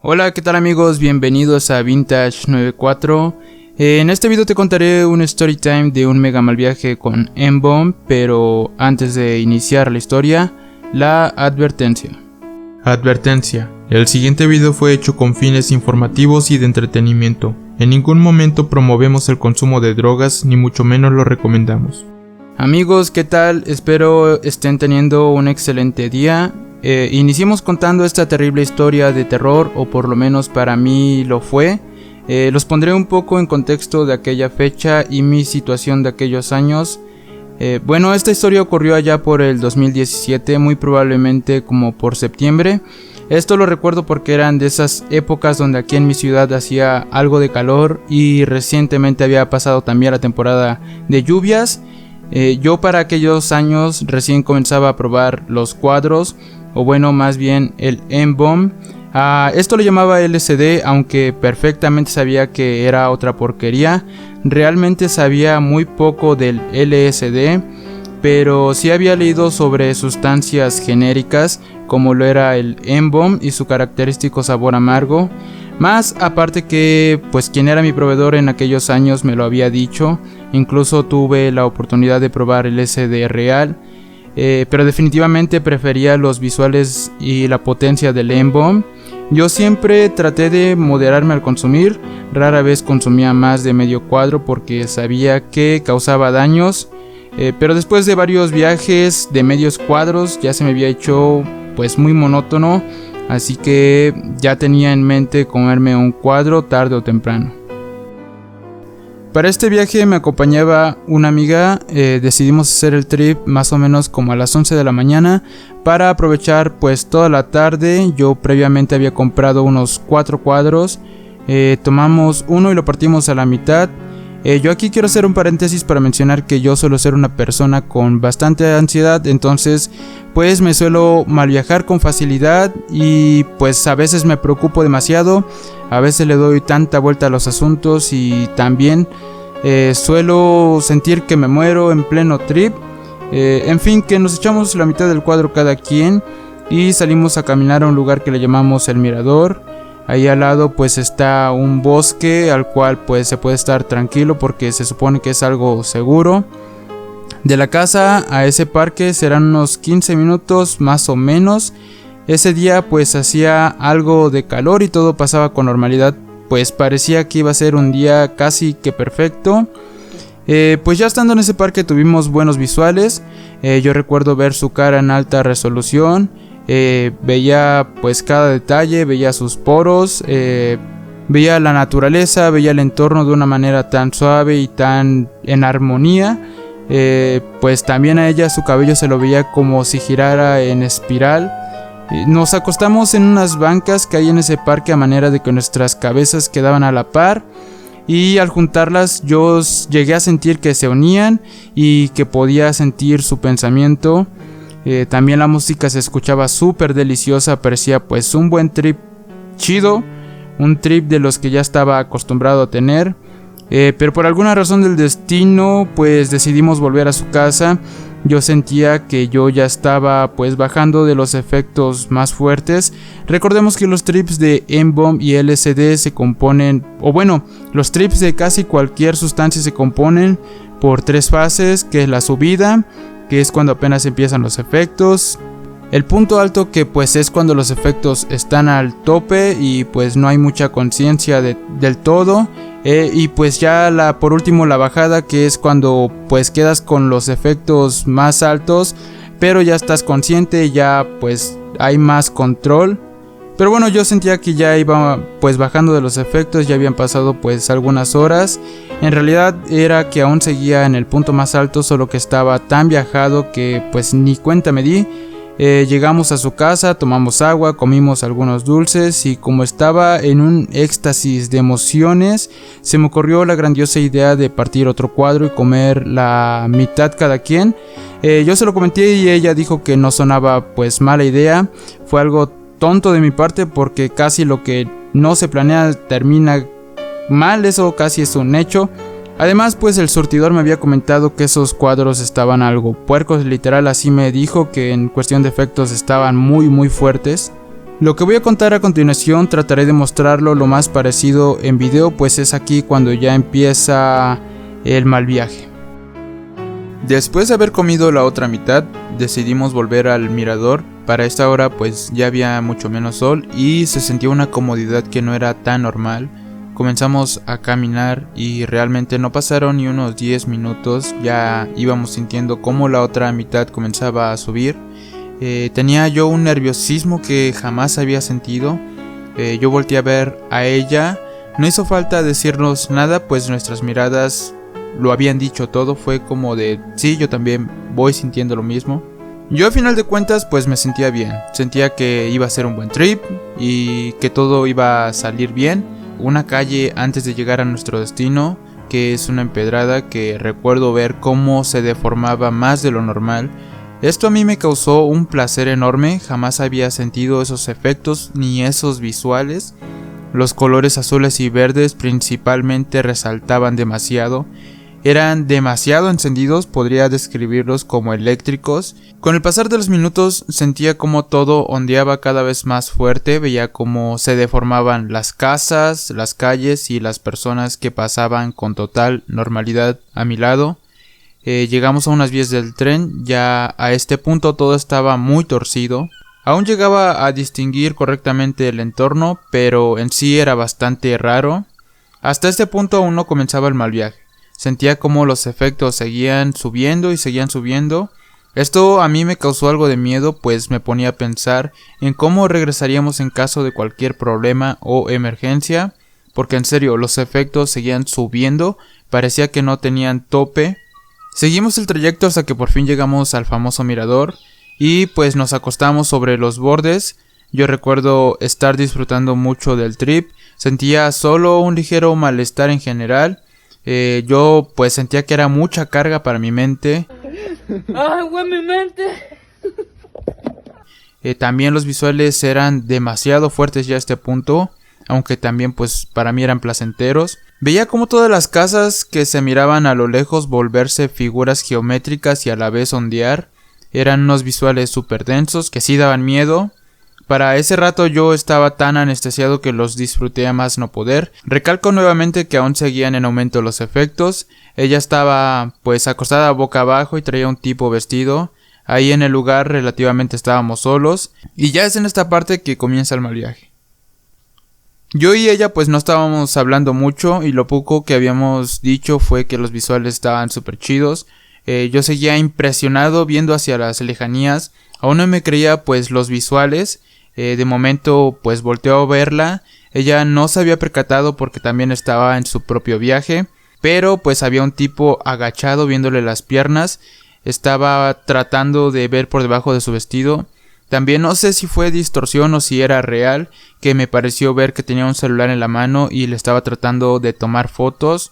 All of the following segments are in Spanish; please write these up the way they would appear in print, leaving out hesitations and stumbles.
Hola, ¿qué tal amigos? Bienvenidos a Vintage 94. En este video te contaré un story time de un mega mal viaje con M-Bomb, pero antes de iniciar la historia, la advertencia. Advertencia: el siguiente video fue hecho con fines informativos y de entretenimiento. En ningún momento promovemos el consumo de drogas, ni mucho menos lo recomendamos. Amigos, ¿qué tal? Espero estén teniendo un excelente día. Iniciemos contando esta terrible historia de terror, o por lo menos para mí lo fue. Los pondré un poco en contexto de aquella fecha y mi situación de aquellos años. Bueno, esta historia ocurrió allá por el 2017, muy probablemente como por septiembre. Esto lo recuerdo porque eran de esas épocas donde aquí en mi ciudad hacía algo de calor y recientemente había pasado también la temporada de lluvias. Yo para aquellos años recién comenzaba a probar los cuadros, o bueno, más bien el M-Bomb. Esto lo llamaba LSD, aunque perfectamente sabía que era otra porquería. Realmente sabía muy poco del LSD, pero sí había leído sobre sustancias genéricas como lo era el M-Bomb y su característico sabor amargo. Más aparte que pues quien era mi proveedor en aquellos años me lo había dicho. Incluso tuve la oportunidad de probar el LSD real. Pero definitivamente prefería los visuales y la potencia del M-Bomb. Yo siempre traté de moderarme al consumir, rara vez consumía más de medio cuadro porque sabía que causaba daños, pero después de varios viajes de medios cuadros ya se me había hecho pues muy monótono, así que ya tenía en mente comerme un cuadro tarde o temprano. Para este viaje me acompañaba una amiga. Decidimos hacer el trip más o menos como a las 11 de la mañana para aprovechar pues toda la tarde. Yo previamente había comprado unos 4 cuadros, tomamos uno y lo partimos a la mitad. Yo aquí quiero hacer un paréntesis para mencionar que yo suelo ser una persona con bastante ansiedad, entonces pues me suelo mal viajar con facilidad y pues a veces me preocupo demasiado, a veces le doy tanta vuelta a los asuntos y también suelo sentir que me muero en pleno trip. En fin, que nos echamos la mitad del cuadro cada quien y salimos a caminar a un lugar que le llamamos El Mirador. Ahí al lado pues está un bosque al cual pues se puede estar tranquilo porque se supone que es algo seguro. De la casa a ese parque serán unos 15 minutos más o menos. Ese día pues hacía algo de calor y todo pasaba con normalidad, pues parecía que iba a ser un día casi que perfecto. Pues ya estando en ese parque tuvimos buenos visuales. Yo recuerdo ver su cara en alta resolución. Veía pues cada detalle, veía sus poros, veía la naturaleza, veía el entorno de una manera tan suave y tan en armonía. Pues también a ella su cabello se lo veía como si girara en espiral. Nos acostamos en unas bancas que hay en ese parque a manera de que nuestras cabezas quedaban a la par, y al juntarlas yo llegué a sentir que se unían y que podía sentir su pensamiento. También la música se escuchaba súper deliciosa, parecía pues un buen trip chido, un trip de los que ya estaba acostumbrado a tener. Pero por alguna razón del destino pues decidimos volver a su casa. Yo sentía que yo ya estaba pues bajando de los efectos más fuertes. Recordemos que los trips de M-Bomb y LSD se componen, o bueno, los trips de casi cualquier sustancia se componen por 3 fases, que es la subida, que es cuando apenas empiezan los efectos, el punto alto, que pues es cuando los efectos están al tope y pues no hay mucha conciencia del todo, y pues ya por último la bajada, que es cuando pues quedas con los efectos más altos pero ya estás consciente, ya pues hay más control. Pero bueno, yo sentía que ya iba pues bajando de los efectos, ya habían pasado pues algunas horas. En realidad era que aún seguía en el punto más alto, solo que estaba tan viajado que pues ni cuenta me di. Llegamos a su casa, tomamos agua, comimos algunos dulces y como estaba en un éxtasis de emociones, se me ocurrió la grandiosa idea de partir otro cuadro y comer la mitad cada quien. Yo se lo comenté y ella dijo que no sonaba pues mala idea. Fue algo tonto de mi parte porque casi lo que no se planea termina mal, eso casi es un hecho. Además pues el surtidor me había comentado que esos cuadros estaban algo puercos, literal así me dijo, que en cuestión de efectos estaban muy fuertes. Lo que voy a contar a continuación trataré de mostrarlo lo más parecido en video, pues es aquí cuando ya empieza el mal viaje. Después de haber comido la otra mitad, decidimos volver al mirador. Para esta hora pues ya había mucho menos sol y se sentía una comodidad que no era tan normal. Comenzamos a caminar y realmente no pasaron ni unos 10 minutos, ya íbamos sintiendo cómo la otra mitad comenzaba a subir. Tenía yo un nerviosismo que jamás había sentido. Yo volteé a ver a ella, no hizo falta decirnos nada, pues nuestras miradas lo habían dicho todo. Fue como de, sí, yo también voy sintiendo lo mismo. Yo a final de cuentas pues me sentía bien, sentía que iba a ser un buen trip y que todo iba a salir bien. Una calle antes de llegar a nuestro destino, que es una empedrada que recuerdo ver cómo se deformaba más de lo normal. Esto a mí me causó un placer enorme, jamás había sentido esos efectos ni esos visuales. Los colores azules y verdes principalmente resaltaban demasiado. Eran demasiado encendidos, podría describirlos como eléctricos. Con el pasar de los minutos sentía como todo ondeaba cada vez más fuerte, veía cómo se deformaban las casas, las calles y las personas que pasaban con total normalidad a mi lado. Llegamos a unas vías del tren, ya a este punto todo estaba muy torcido. Aún llegaba a distinguir correctamente el entorno, pero en sí era bastante raro. Hasta este punto aún no comenzaba el mal viaje. Sentía como los efectos seguían subiendo y seguían subiendo. Esto a mí me causó algo de miedo, pues me ponía a pensar en cómo regresaríamos en caso de cualquier problema o emergencia, porque en serio los efectos seguían subiendo, parecía que no tenían tope. Seguimos el trayecto hasta que por fin llegamos al famoso mirador y pues nos acostamos sobre los bordes. Yo recuerdo estar disfrutando mucho del trip, sentía solo un ligero malestar en general. Yo pues sentía que era mucha carga para mi mente. ¡Ay, güey, mi mente! También los visuales eran demasiado fuertes ya a este punto, aunque también pues para mí eran placenteros. Veía como todas las casas que se miraban a lo lejos volverse figuras geométricas y a la vez ondear. Eran unos visuales súper densos que sí daban miedo. Para ese rato yo estaba tan anestesiado que los disfruté a más no poder. Recalco nuevamente que aún seguían en aumento los efectos. Ella estaba pues acostada boca abajo y traía un tipo vestido. Ahí en el lugar relativamente estábamos solos. Y ya es en esta parte que comienza el mal viaje. Yo y ella pues no estábamos hablando mucho y lo poco que habíamos dicho fue que los visuales estaban súper chidos. Yo seguía impresionado viendo hacia las lejanías. Aún no me creía pues los visuales. De momento pues volteó a verla. Ella no se había percatado porque también estaba en su propio viaje. Pero pues había un tipo agachado viéndole las piernas. Estaba tratando de ver por debajo de su vestido. También no sé si fue distorsión o si era real, que me pareció ver que tenía un celular en la mano y le estaba tratando de tomar fotos.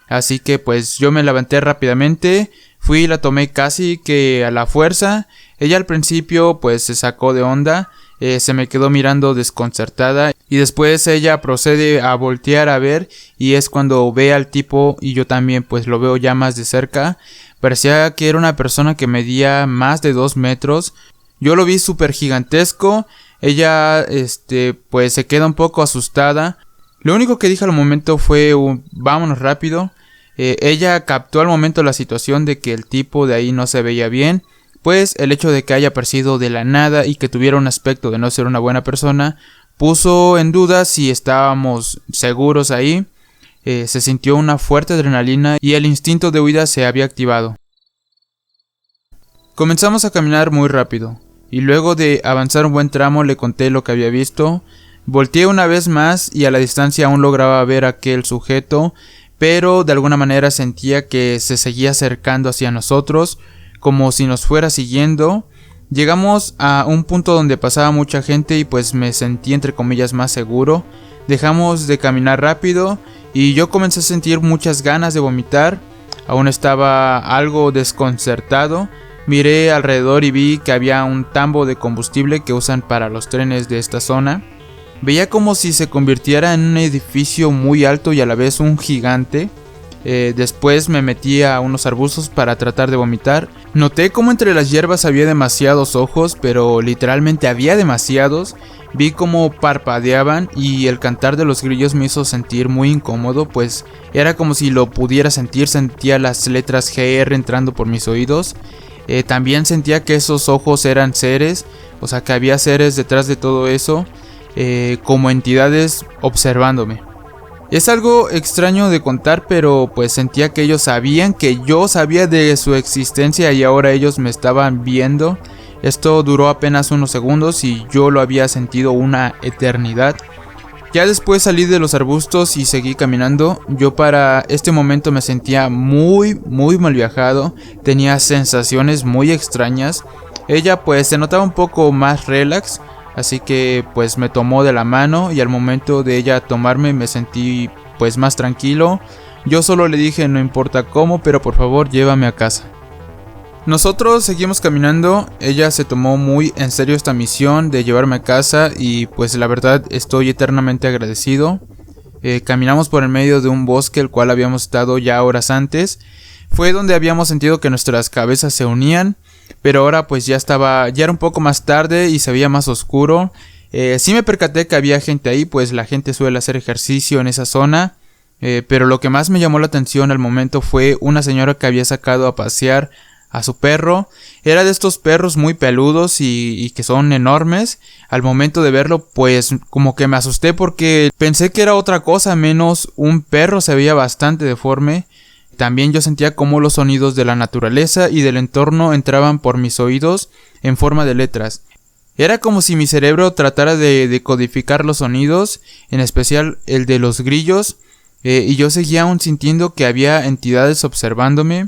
Así que pues yo me levanté rápidamente, fui y la tomé casi que a la fuerza. Ella al principio pues se sacó de onda, se me quedó mirando desconcertada y después ella procede a voltear a ver y es cuando ve al tipo y yo también pues lo veo ya más de cerca. Parecía que era una persona que medía más de 2 metros. Yo lo vi súper gigantesco. Ella pues se queda un poco asustada. Lo único que dije al momento fue vámonos rápido. Ella captó al momento la situación de que el tipo de ahí no se veía bien, pues el hecho de que haya aparecido de la nada y que tuviera un aspecto de no ser una buena persona puso en duda si estábamos seguros ahí. Se sintió una fuerte adrenalina y el instinto de huida se había activado. Comenzamos a caminar muy rápido y luego de avanzar un buen tramo le conté lo que había visto. Volteé una vez más y a la distancia aún lograba ver a aquel sujeto, pero de alguna manera sentía que se seguía acercando hacia nosotros, como si nos fuera siguiendo. Llegamos a un punto donde pasaba mucha gente y pues me sentí entre comillas más seguro. Dejamos de caminar rápido y yo comencé a sentir muchas ganas de vomitar. Aún estaba algo desconcertado. Miré alrededor y vi que había un tambo de combustible que usan para los trenes de esta zona. Veía como si se convirtiera en un edificio muy alto y a la vez un gigante. Después me metí a unos arbustos para tratar de vomitar. Noté como entre las hierbas había demasiados ojos, pero literalmente había demasiados. Vi cómo parpadeaban y el cantar de los grillos me hizo sentir muy incómodo, pues era como si lo pudiera sentir, sentía las letras GR entrando por mis oídos. También sentía que esos ojos eran seres, o sea que había seres detrás de todo eso, como entidades observándome. Es algo extraño de contar, pero pues sentía que ellos sabían que yo sabía de su existencia y ahora ellos me estaban viendo. Esto duró apenas unos segundos y yo lo había sentido una eternidad. Ya después salí de los arbustos y seguí caminando. Yo para este momento me sentía muy mal viajado. Tenía sensaciones muy extrañas. Ella pues se notaba un poco más relax, así que pues me tomó de la mano y al momento de ella tomarme me sentí pues más tranquilo. Yo solo le dije no importa cómo, pero por favor llévame a casa. Nosotros seguimos caminando, ella se tomó muy en serio esta misión de llevarme a casa y pues la verdad estoy eternamente agradecido. Caminamos por el medio de un bosque el cual habíamos estado ya horas antes. Fue donde habíamos sentido que nuestras cabezas se unían, pero ahora pues ya era un poco más tarde y se veía más oscuro. Sí me percaté que había gente ahí, pues la gente suele hacer ejercicio en esa zona. Pero lo que más me llamó la atención al momento fue una señora que había sacado a pasear a su perro. Era de estos perros muy peludos y que son enormes. Al momento de verlo pues como que me asusté porque pensé que era otra cosa menos un perro, se veía bastante deforme. También yo sentía como los sonidos de la naturaleza y del entorno entraban por mis oídos en forma de letras. Era como si mi cerebro tratara de decodificar los sonidos, en especial el de los grillos, y yo seguía aún sintiendo que había entidades observándome.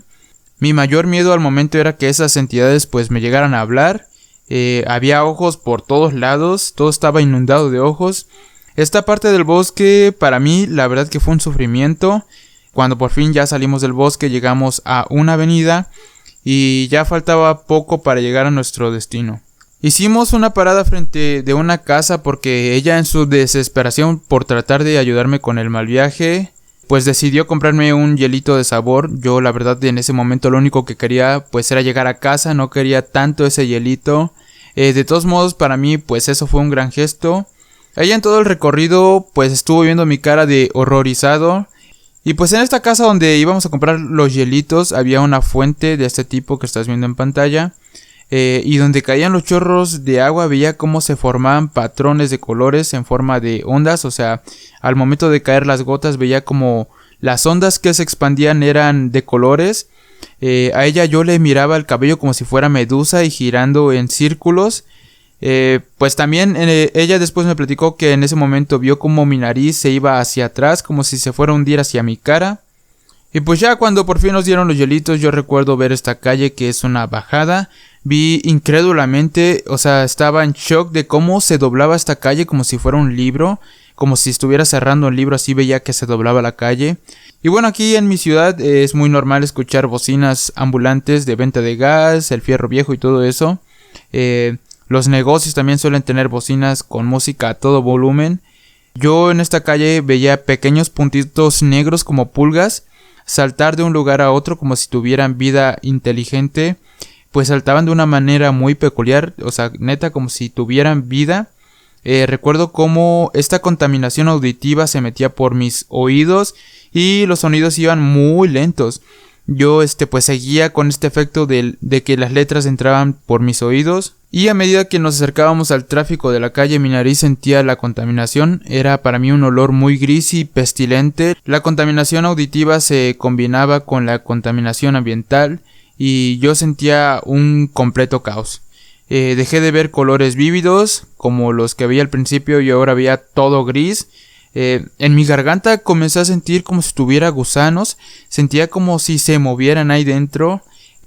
Mi mayor miedo al momento era que esas entidades pues me llegaran a hablar. Había ojos por todos lados, todo estaba inundado de ojos. Esta parte del bosque para mí la verdad que fue un sufrimiento. Cuando por fin ya salimos del bosque llegamos a una avenida y ya faltaba poco para llegar a nuestro destino. Hicimos una parada frente de una casa porque ella en su desesperación por tratar de ayudarme con el mal viaje pues decidió comprarme un hielito de sabor. Yo la verdad en ese momento lo único que quería pues era llegar a casa, no quería tanto ese hielito. De todos modos para mí pues eso fue un gran gesto. Ella en todo el recorrido pues estuvo viendo mi cara de horrorizado. Y pues en esta casa donde íbamos a comprar los hielitos había una fuente de este tipo que estás viendo en pantalla. Y donde caían los chorros de agua veía cómo se formaban patrones de colores en forma de ondas, o sea, al momento de caer las gotas veía como las ondas que se expandían eran de colores. A ella yo le miraba el cabello como si fuera medusa y girando en círculos. Pues también ella después me platicó que en ese momento vio como mi nariz se iba hacia atrás, como si se fuera a hundir hacia mi cara. Y pues ya cuando por fin nos dieron los hielitos yo recuerdo ver esta calle que es una bajada. Vi incrédulamente, o sea, estaba en shock de cómo se doblaba esta calle como si fuera un libro, como si estuviera cerrando un libro, así veía que se doblaba la calle. Y bueno, aquí en mi ciudad es muy normal escuchar bocinas ambulantes de venta de gas, el fierro viejo y todo eso. Los negocios también suelen tener bocinas con música a todo volumen. Yo en esta calle veía pequeños puntitos negros como pulgas saltar de un lugar a otro como si tuvieran vida inteligente. Pues saltaban de una manera muy peculiar, o sea, neta como si tuvieran vida. Recuerdo cómo esta contaminación auditiva se metía por mis oídos y los sonidos iban muy lentos. Yo pues seguía con este efecto de que las letras entraban por mis oídos. Y a medida que nos acercábamos al tráfico de la calle, mi nariz sentía la contaminación. Era para mí un olor muy gris y pestilente. La contaminación auditiva se combinaba con la contaminación ambiental y yo sentía un completo caos. Dejé de ver colores vívidos como los que veía al principio y ahora veía todo gris. En mi garganta comencé a sentir como si tuviera gusanos. Sentía como si se movieran ahí dentro.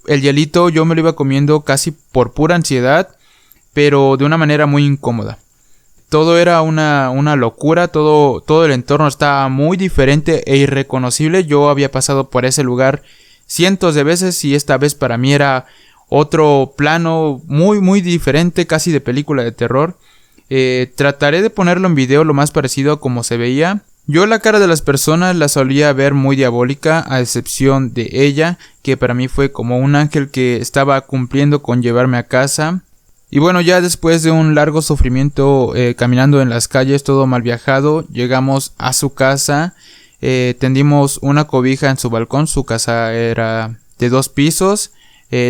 El hielito yo me lo iba comiendo casi por pura ansiedad, pero de una manera muy incómoda. Todo era una locura, todo el entorno estaba muy diferente e irreconocible. Yo había pasado por ese lugar cientos de veces y esta vez para mí era otro plano muy diferente, casi de película de terror. Trataré de ponerlo en video lo más parecido a como se veía. Yo la cara de las personas la solía ver muy diabólica, a excepción de ella, que para mí fue como un ángel que estaba cumpliendo con llevarme a casa. Y bueno, ya después de un largo sufrimiento caminando en las calles, todo mal viajado, llegamos a su casa, tendimos una cobija en su balcón, su casa era de 2 pisos,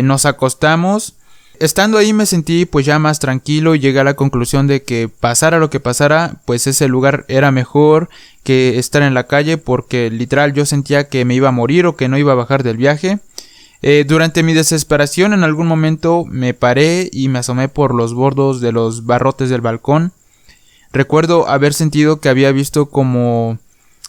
nos acostamos. Estando ahí me sentí pues ya más tranquilo y llegué a la conclusión de que pasara lo que pasara, pues ese lugar era mejor que estar en la calle, porque literal yo sentía que me iba a morir o que no iba a bajar del viaje. Durante mi desesperación en algún momento me paré y me asomé por los bordos de los barrotes del balcón. Recuerdo haber sentido que había visto como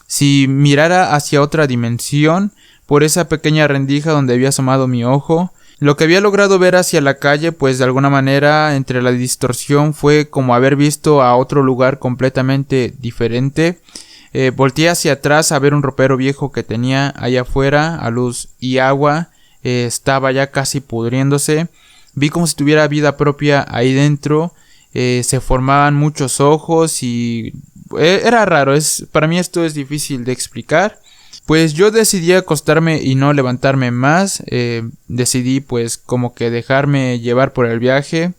si mirara hacia otra dimensión por esa pequeña rendija donde había asomado mi ojo. Lo que había logrado ver hacia la calle, pues de alguna manera entre la distorsión fue como haber visto a otro lugar completamente diferente. Volteé hacia atrás a ver un ropero viejo que tenía allá afuera a luz y agua. Estaba ya casi pudriéndose. Vi como si tuviera vida propia ahí dentro. Se formaban muchos ojos y era raro. Para mí esto es difícil de explicar. Pues yo decidí acostarme y no levantarme más. Decidí pues como que dejarme llevar por el viaje.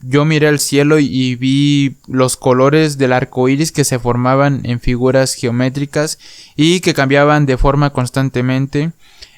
Yo miré al cielo y vi los colores del arco iris que se formaban en figuras geométricas y que cambiaban de forma constantemente.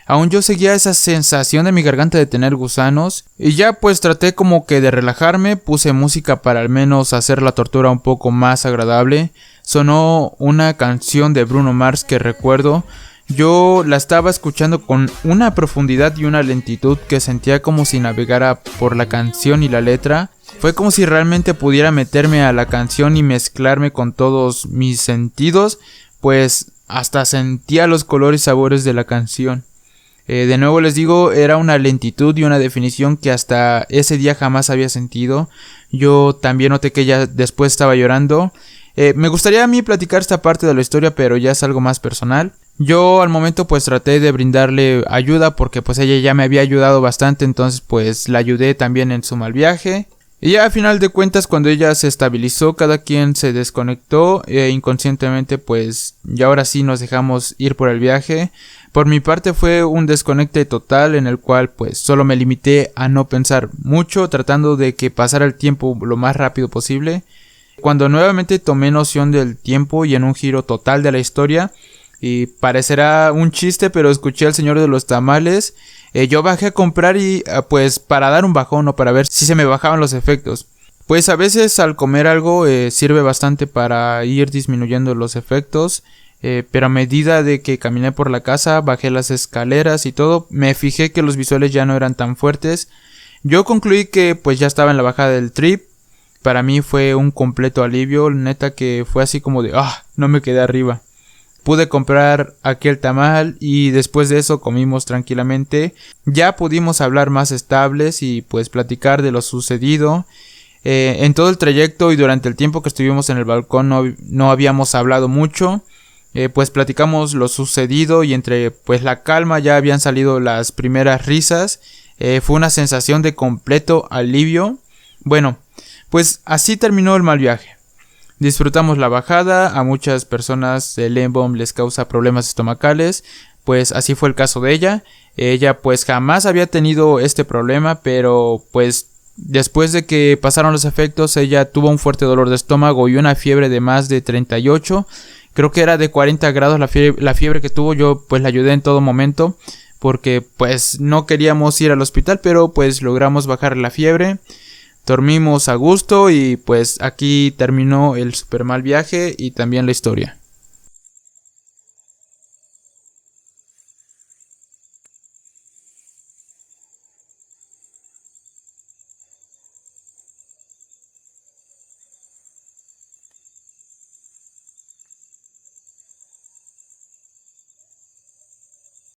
Aún yo seguía esa sensación de mi garganta de tener gusanos y ya pues traté como que de relajarme, puse música para al menos hacer la tortura un poco más agradable. Sonó una canción de Bruno Mars que recuerdo, yo la estaba escuchando con una profundidad y una lentitud que sentía como si navegara por la canción y la letra. Fue como si realmente pudiera meterme a la canción y mezclarme con todos mis sentidos, pues hasta sentía los colores y sabores de la canción. De nuevo les digo, era una lentitud y una definición que hasta ese día jamás había sentido. Yo también noté que ella después estaba llorando. Me gustaría a mí platicar esta parte de la historia, pero ya es algo más personal. Yo al momento pues traté de brindarle ayuda porque pues ella ya me había ayudado bastante, entonces pues la ayudé también en su mal viaje. Y ya a final de cuentas cuando ella se estabilizó, cada quien se desconectó inconscientemente, pues y ahora sí nos dejamos ir por el viaje. Por mi parte fue un desconecte total en el cual pues solo me limité a no pensar mucho, tratando de que pasara el tiempo lo más rápido posible. Cuando nuevamente tomé noción del tiempo y en un giro total de la historia, y parecerá un chiste, pero escuché al señor de los tamales. Yo bajé a comprar y pues para dar un bajón o para ver si se me bajaban los efectos. Pues a veces al comer algo sirve bastante para ir disminuyendo los efectos. Pero a medida de que caminé por la casa, bajé las escaleras y todo, me fijé que los visuales ya no eran tan fuertes. Yo concluí que pues ya estaba en la bajada del trip. Para mí fue un completo alivio, neta que fue así como de no me quedé arriba. Pude comprar aquel tamal y después de eso comimos tranquilamente. Ya pudimos hablar más estables y pues platicar de lo sucedido. En todo el trayecto y durante el tiempo que estuvimos en el balcón no habíamos hablado mucho. Pues platicamos lo sucedido y entre pues la calma ya habían salido las primeras risas. Fue una sensación de completo alivio. Bueno, pues así terminó el mal viaje. Disfrutamos la bajada, a muchas personas el N-Bomb les causa problemas estomacales, pues así fue el caso de ella. Ella pues jamás había tenido este problema, pero pues después de que pasaron los efectos ella tuvo un fuerte dolor de estómago y una fiebre de más de 38. Creo que era de 40 grados la fiebre que tuvo. Yo pues la ayudé en todo momento porque pues no queríamos ir al hospital, pero pues logramos bajar la fiebre. Dormimos a gusto y pues aquí terminó el super mal viaje y también la historia.